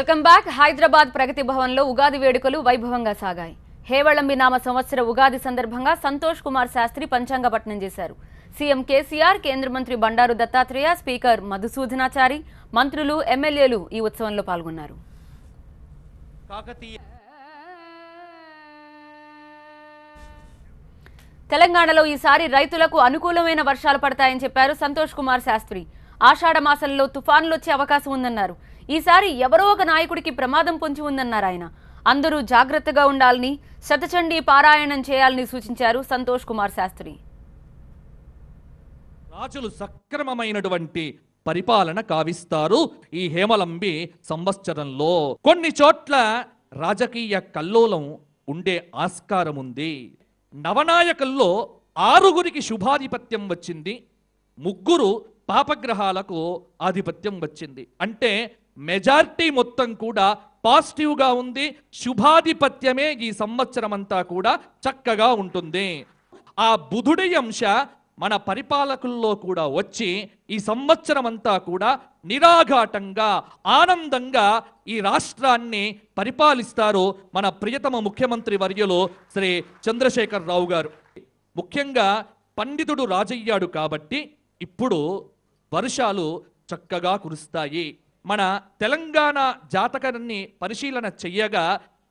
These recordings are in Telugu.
Welcome back. హైదరాబాద్ ప్రగతి భవన్లో ఉగాది వేడుకలు వైభవంగా సాగాయి. హేవళంబి నామ సంవత్సర ఉగాది సందర్భంగా సంతోష్ కుమార్ శాస్త్రి పంచాంగ పఠనం చేశారు. సీఎం కేసీఆర్, కేంద్ర మంత్రి బండారు దత్తాత్రేయ, స్పీకర్ మధుసూదనాచారి, మంత్రులు, ఎమ్మెల్యేలు ఈ ఉత్సవంలో పాల్గొన్నారు. తెలంగాణలో ఈసారి రైతులకు అనుకూలమైన వర్షాలు పడతాయని చెప్పారు సంతోష్ కుమార్ శాస్త్రి. ఆషాఢ మాసంలో తుఫానులు వచ్చే అవకాశం ఉందన్నారు. ఈసారి ఎవరో ఒక నాయకుడికి ప్రమాదం పొంచి ఉందన్నారు ఆయన. అందరూ జాగ్రత్తగా ఉండాలని, శతచండీ పారాయణం చేయాలని సూచించారు సంతోష్ కుమార్ శాస్త్రి. రాజులు సక్రమమైనటువంటి పరిపాలన కావిస్తారు ఈ హేమలంబి సంవత్సరంలో. కొన్ని చోట్ల రాజకీయ కల్లోలం ఉండే ఆస్కారం ఉంది. నవనాయకుల్లో 6 శుభాధిపత్యం వచ్చింది, 3 పాపగ్రహాలకు ఆధిపత్యం వచ్చింది. అంటే మెజారిటీ మొత్తం కూడా పాజిటివ్గా ఉంది. శుభాధిపత్యమే ఈ సంవత్సరం అంతా కూడా చక్కగా ఉంటుంది. ఆ బుధుడి అంశ మన పరిపాలకుల్లో కూడా వచ్చి ఈ సంవత్సరం అంతా కూడా నిరాఘాటంగా ఆనందంగా ఈ రాష్ట్రాన్ని పరిపాలిస్తారు మన ప్రియతమ ముఖ్యమంత్రి వర్యులు శ్రీ చంద్రశేఖర్ రావు గారు. ముఖ్యంగా పండితుడు రాజయ్యాడు కాబట్టి ఇప్పుడు వర్షాలు చక్కగా కురుస్తాయి. మన తెలంగాణ జాతకాన్ని పరిశీలన చెయ్యగా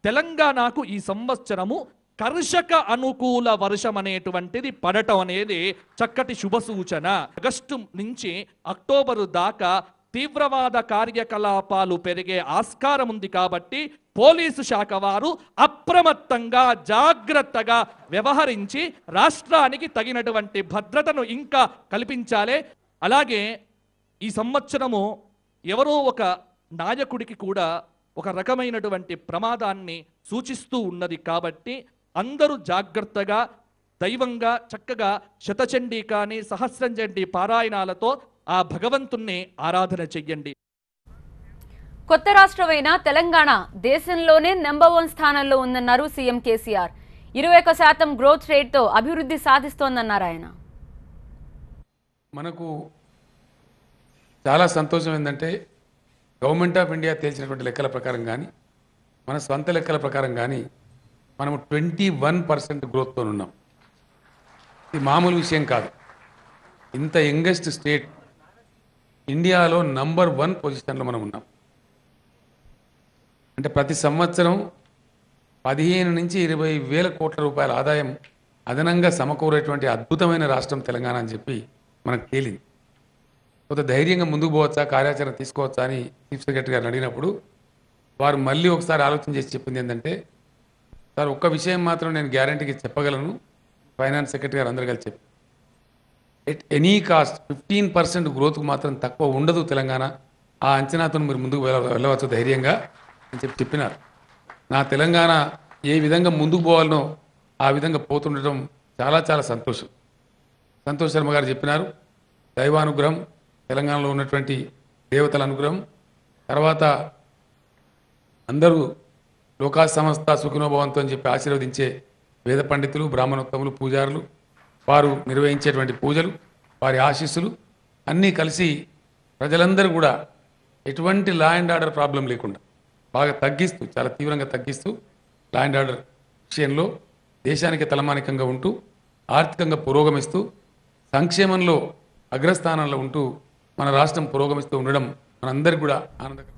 తెలంగాణకు ఈ సంవత్సరము కర్షక అనుకూల వర్షం అనేటువంటిది పడటం అనేది చక్కటి శుభ సూచన. ఆగస్టు నుంచి అక్టోబరు దాకా తీవ్రవాద కార్యకలాపాలు పెరిగే ఆస్కారం ఉంది కాబట్టి పోలీసు శాఖ వారు అప్రమత్తంగా జాగ్రత్తగా వ్యవహరించి రాష్ట్రానికి తగినటువంటి భద్రతను ఇంకా కల్పించాలి. అలాగే ఈ సంవత్సరము ఎవరో ఒక నాయకుడికి కూడా ఒక రకమైనటువంటి ప్రమాదాన్ని సూచిస్తూ ఉన్నది కాబట్టి అందరూ జాగ్రత్తగా దైవంగా చక్కగా శతచండీ కానీ సహస్రచండీ పారాయణాలతో ఆ భగవంతుణ్ణి ఆరాధన చెయ్యండి. కొత్త రాష్ట్రమైన తెలంగాణ దేశంలోనే నెంబర్ 1 స్థానంలో ఉందన్నారు సీఎం కేసీఆర్. 21% గ్రోత్ రేట్తో అభివృద్ధి సాధిస్తోందన్నారు ఆయన. మనకు చాలా సంతోషం ఏంటంటే గవర్నమెంట్ ఆఫ్ ఇండియా తేల్చినటువంటి లెక్కల ప్రకారం కానీ మన స్వంత లెక్కల ప్రకారం కానీ మనము 21% గ్రోత్తో ఉన్నాం. ఇది మామూలు విషయం కాదు. ఇంత యంగెస్ట్ స్టేట్ ఇండియాలో నంబర్ 1 పొజిషన్లో మనం ఉన్నాం. అంటే ప్రతి సంవత్సరం 15 నుంచి 20 వేల కోట్ల రూపాయల ఆదాయం అదనంగా సమకూరేటువంటి అద్భుతమైన రాష్ట్రం తెలంగాణ అని చెప్పి మనకు తేలింది. కొంత ధైర్యంగా ముందుకు పోవచ్చా, కార్యాచరణ తీసుకోవచ్చా అని చీఫ్ సెక్రటరీ గారిని అడిగినప్పుడు వారు మళ్ళీ ఒకసారి ఆలోచన చేసి చెప్పింది ఏంటంటే, సార్ ఒక్క విషయం మాత్రం నేను గ్యారంటీకి చెప్పగలను, ఫైనాన్స్ సెక్రటరీ గారు అందరు కలిసి చెప్పి ఎట్ ఎనీ కాస్ట్ 15% గ్రోత్కు మాత్రం తక్కువ ఉండదు తెలంగాణ. ఆ అంచనాతో మీరు ముందుకు వెళ్ళవచ్చు ధైర్యంగా అని చెప్పినారు. నా తెలంగాణ ఏ విధంగా ముందుకు పోవాలనో ఆ విధంగా పోతుండటం చాలా చాలా సంతోషం. సంతోష్ శర్మ గారు చెప్పినారు, దైవానుగ్రహం, తెలంగాణలో ఉన్నటువంటి దేవతల అనుగ్రహం, తర్వాత అందరూ లోకా సమస్త సుఖినోభవంతో అని చెప్పి ఆశీర్వదించే వేద పండితులు, బ్రాహ్మణోత్తములు, పూజారులు, వారు నిర్వహించేటువంటి పూజలు, వారి ఆశీస్సులు అన్నీ కలిసి ప్రజలందరూ కూడా ఎటువంటి లా అండ్ ఆర్డర్ ప్రాబ్లం లేకుండా బాగా తగ్గిస్తూ, చాలా తీవ్రంగా తగ్గిస్తూ లా అండ్ ఆర్డర్ విషయంలో దేశానికి తలమానికంగా ఉంటూ ఆర్థికంగా పురోగమిస్తూ సంక్షేమంలో అగ్రస్థానంలో ఉంటూ మన రాష్ట్రం పురోగమిస్తూ ఉండడం మనందరికీ కూడా ఆనందకరం.